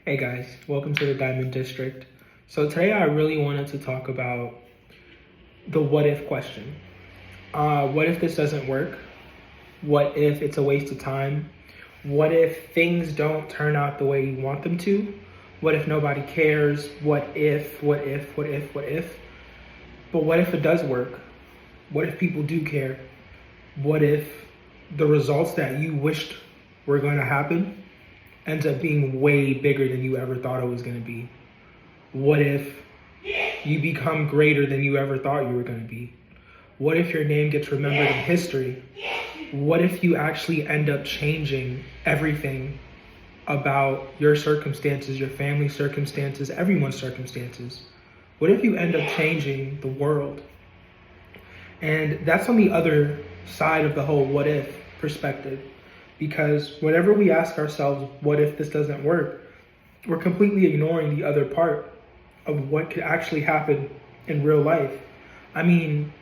Hey guys, welcome to the Diamond District. So today I really wanted to talk about the what if question. What if this doesn't work? What if it's a waste of time? What if things don't turn out the way you want them to? What if nobody cares? What if? But what if it does work? What if people do care? What if the results that you wished were going to happen ends up being way bigger than you ever thought it was going to be? What if you become greater than you ever thought you were going to be? What if your name gets remembered in history? What if you actually end up changing everything about your circumstances, your family's circumstances, everyone's circumstances? What if you end up changing the world? And that's on the other side of the whole what if perspective. Because whenever we ask ourselves, what if this doesn't work, we're completely ignoring the other part of what could actually happen in real life. I mean,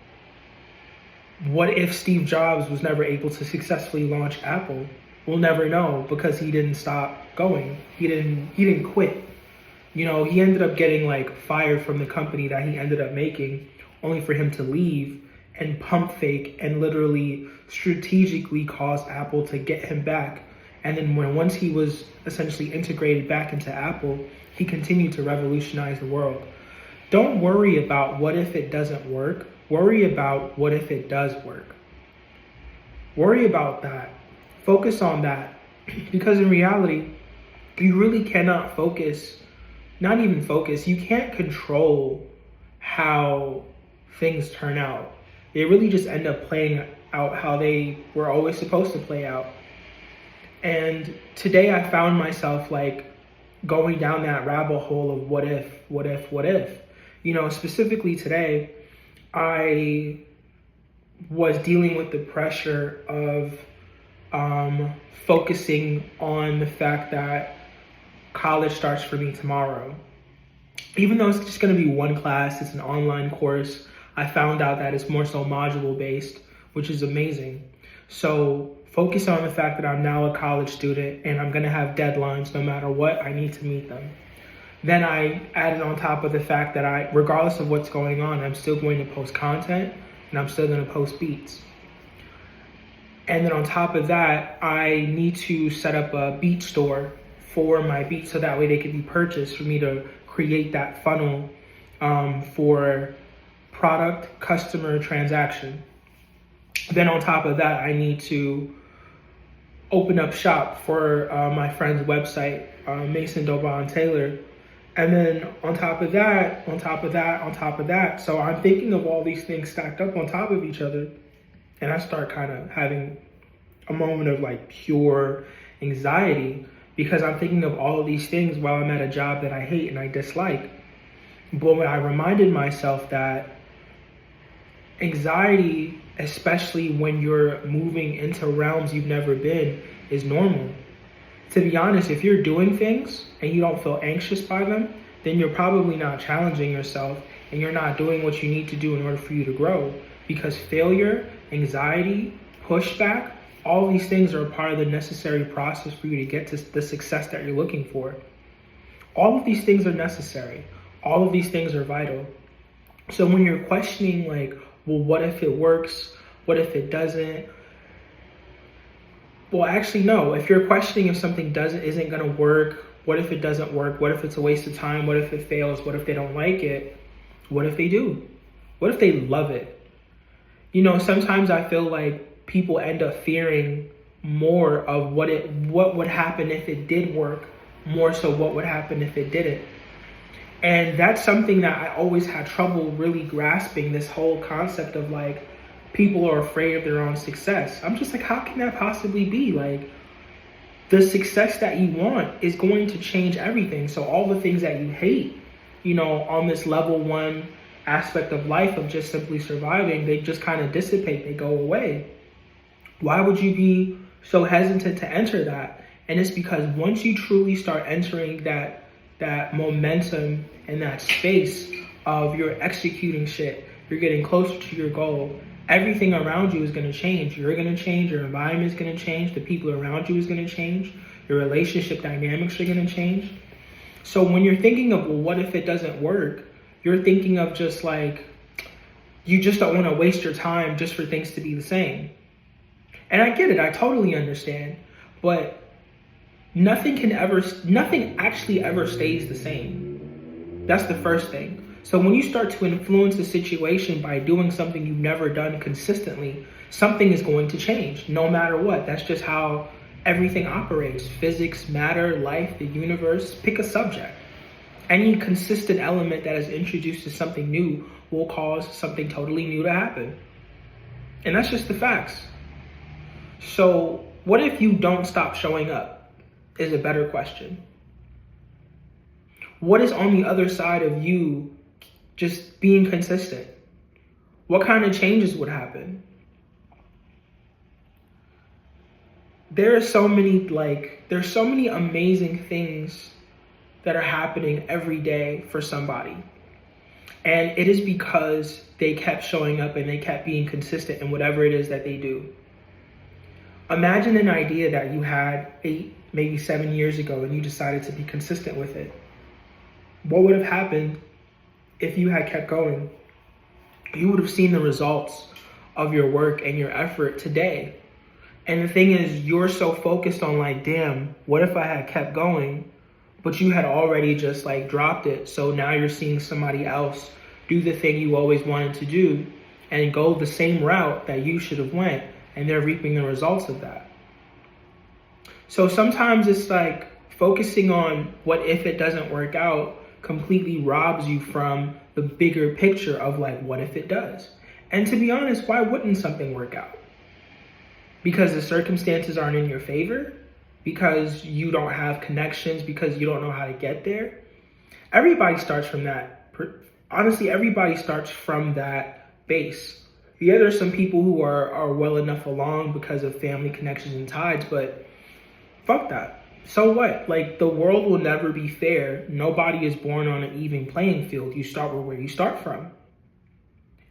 what if Steve Jobs was never able to successfully launch Apple? We'll never know because he didn't stop going. He didn't quit. You know, he ended up getting fired from the company that he ended up making, only for him to leave and pump fake and literally strategically cause Apple to get him back. And then once he was essentially integrated back into Apple, he continued to revolutionize the world. Don't worry about what if it doesn't work. Worry about what if it does work. Worry about that. Focus on that. Because in reality, you really cannot not even focus, you can't control how things turn out. They really just end up playing out how they were always supposed to play out. And today I found myself going down that rabbit hole of what if. You know, specifically today, I was dealing with the pressure of focusing on the fact that college starts for me tomorrow. Even though it's just going to be one class, it's an online course, I found out that it's more so module based, which is amazing. So focus on the fact that I'm now a college student and I'm going to have deadlines no matter what, I need to meet them. Then I added on top of the fact that regardless of what's going on, I'm still going to post content and I'm still going to post beats. And then on top of that, I need to set up a beat store for my beats so that way they can be purchased for me to create that funnel for product, customer, transaction. Then on top of that, I need to open up shop for my friend's website, Mason Dobon Taylor. And then on top of that, so I'm thinking of all these things stacked up on top of each other. And I start kind of having a moment of pure anxiety because I'm thinking of all of these things while I'm at a job that I hate and I dislike. But when I reminded myself that anxiety, especially when you're moving into realms you've never been, is normal. To be honest, if you're doing things and you don't feel anxious by them, then you're probably not challenging yourself and you're not doing what you need to do in order for you to grow. Because failure, anxiety, pushback, all these things are a part of the necessary process for you to get to the success that you're looking for. All of these things are necessary. All of these things are vital. So when you're questioning well, what if it works? What if it doesn't? Well, actually, no. If you're questioning if something isn't going to work, what if it doesn't work? What if it's a waste of time? What if it fails? What if they don't like it? What if they do? What if they love it? You know, sometimes I feel like people end up fearing more of what would happen if it did work, more so what would happen if it didn't. And that's something that I always had trouble really grasping, this whole concept of people are afraid of their own success. I'm just how can that possibly be? The success that you want is going to change everything. So all the things that you hate, you know, on this level one aspect of life of just simply surviving, they just kind of dissipate, they go away. Why would you be so hesitant to enter that? And it's because once you truly start entering that momentum and that space of you're executing shit, you're getting closer to your goal, everything around you is going to change. You're going to change, your environment is going to change, the people around you is going to change, your relationship dynamics are going to change. So when you're thinking of, well, what if it doesn't work? You're thinking of just like, you just don't want to waste your time just for things to be the same. And I get it, I totally understand. But nothing actually ever stays the same. That's the first thing. So when you start to influence a situation by doing something you've never done consistently, something is going to change no matter what. That's just how everything operates. Physics, matter, life, the universe, pick a subject. Any consistent element that is introduced to something new will cause something totally new to happen. And that's just the facts. So what if you don't stop showing up is a better question. What is on the other side of you just being consistent? What kind of changes would happen? There's so many amazing things that are happening every day for somebody. And it is because they kept showing up and they kept being consistent in whatever it is that they do. Imagine an idea that you had 8, maybe 7 years ago and you decided to be consistent with it. What would have happened if you had kept going? You would have seen the results of your work and your effort today. And the thing is, you're so focused on like, damn, what if I had kept going? But you had already just like dropped it. So now you're seeing somebody else do the thing you always wanted to do and go the same route that you should have went. And they're reaping the results of that. So sometimes it's like focusing on what if it doesn't work out completely robs you from the bigger picture of like, what if it does? And to be honest, why wouldn't something work out? Because the circumstances aren't in your favor? Because you don't have connections? Because you don't know how to get there? Everybody starts from that. Honestly, everybody starts from that base. Yeah, there's some people who are well enough along because of family connections and ties, but fuck that. So what? Like, the world will never be fair. Nobody is born on an even playing field. You start with where you start from.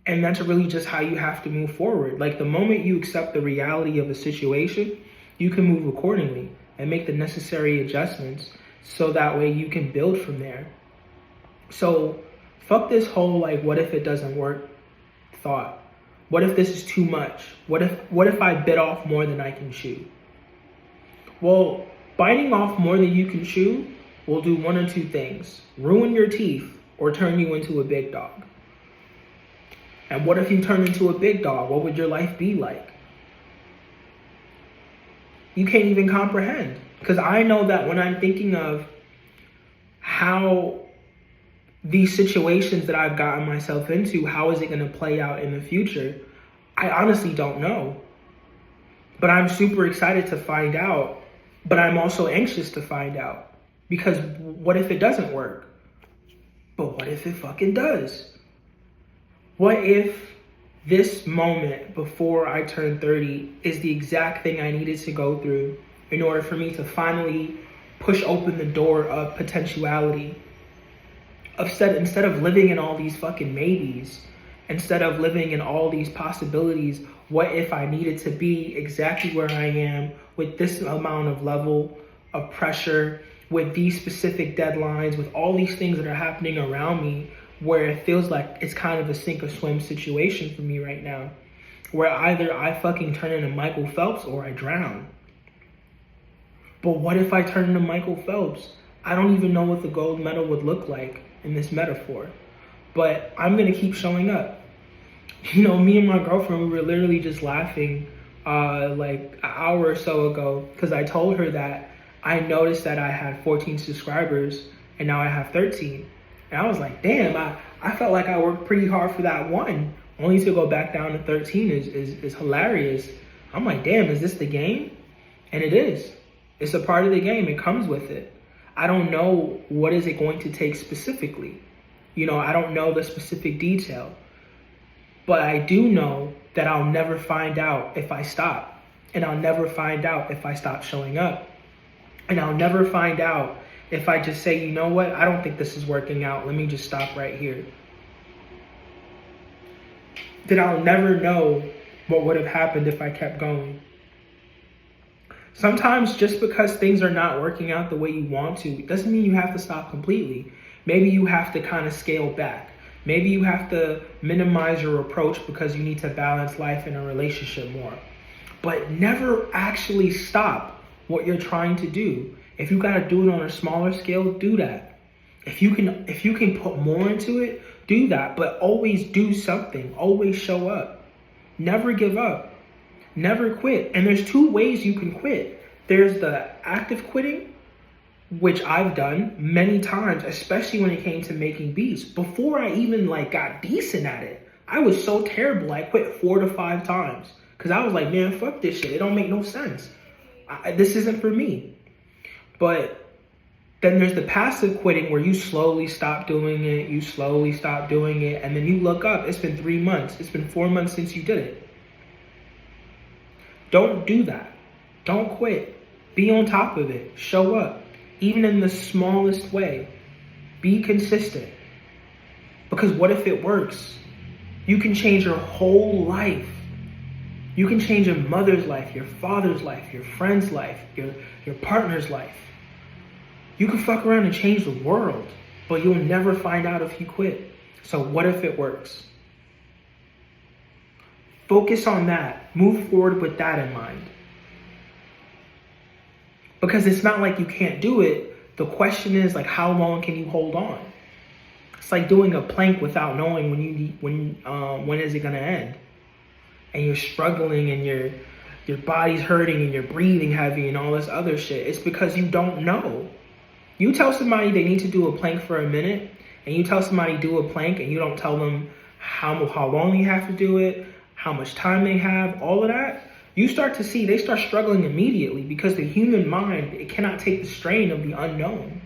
And that's really just how you have to move forward. Like, the moment you accept the reality of a situation, you can move accordingly and make the necessary adjustments so that way you can build from there. So fuck this whole like, what if it doesn't work thought. What if this is too much? What if I bit off more than I can chew? Well, biting off more than you can chew will do one or two things: ruin your teeth or turn you into a big dog. And what if you turn into a big dog? What would your life be like? You can't even comprehend. Because I know that when I'm thinking of how these situations that I've gotten myself into, how is it going to play out in the future? I honestly don't know. But I'm super excited to find out. But I'm also anxious to find out. Because what if it doesn't work? But what if it fucking does? What if this moment before I turn 30 is the exact thing I needed to go through in order for me to finally push open the door of potentiality? Instead of living in all these fucking maybes, instead of living in all these possibilities, what if I needed to be exactly where I am with this amount of level of pressure, with these specific deadlines, with all these things that are happening around me, where it feels like it's kind of a sink or swim situation for me right now, where either I fucking turn into Michael Phelps or I drown. But what if I turn into Michael Phelps? I don't even know what the gold medal would look like in this metaphor, but I'm gonna keep showing up. You know, me and my girlfriend, we were literally just laughing like an hour or so ago, because I told her that I noticed that I had 14 subscribers and now I have 13. And I was like, damn, I felt like I worked pretty hard for that one. Only to go back down to 13 is hilarious. I'm like, damn, is this the game? And it is. It's a part of the game. It comes with it. I don't know what is it going to take specifically. You know, I don't know the specific detail. But I do know that I'll never find out if I stop. And I'll never find out if I stop showing up. And I'll never find out if I just say, you know what, I don't think this is working out. Let me just stop right here. Then I'll never know what would have happened if I kept going. Sometimes just because things are not working out the way you want to, doesn't mean you have to stop completely. Maybe you have to kind of scale back. Maybe you have to minimize your approach because you need to balance life and a relationship more. But never actually stop what you're trying to do. If you gotta do it on a smaller scale, do that. If you can put more into it, do that. But always do something. Always show up. Never give up. Never quit. And there's two ways you can quit. There's the active quitting, which I've done many times, especially when it came to making beats. Before I even got decent at it, I was so terrible. I quit 4 to 5 times because I was like, man, fuck this shit. It don't make no sense. This isn't for me. But then there's the passive quitting where you slowly stop doing it. You slowly stop doing it. And then you look up. It's been 3 months. It's been 4 months since you did it. Don't do that. Don't quit. Be on top of it. Show up. Even in the smallest way. Be consistent. Because what if it works? You can change your whole life. You can change your mother's life, your father's life, your friend's life, your partner's life. You can fuck around and change the world, but you'll never find out if you quit. So what if it works? Focus on that. Move forward with that in mind. Because it's not like you can't do it. The question is how long can you hold on? It's like doing a plank without knowing when is it gonna end. And you're struggling and your body's hurting and you're breathing heavy and all this other shit. It's because you don't know. You tell somebody they need to do a plank for a minute, and you tell somebody do a plank and you don't tell them how long you have to do it, how much time they have, all of that. You start to see they start struggling immediately because the human mind, it cannot take the strain of the unknown.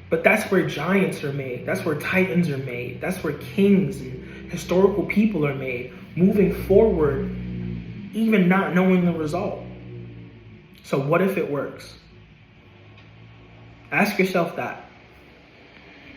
But that's where giants are made. That's where titans are made. That's where kings and historical people are made, moving forward, even not knowing the result. So what if it works? Ask yourself that.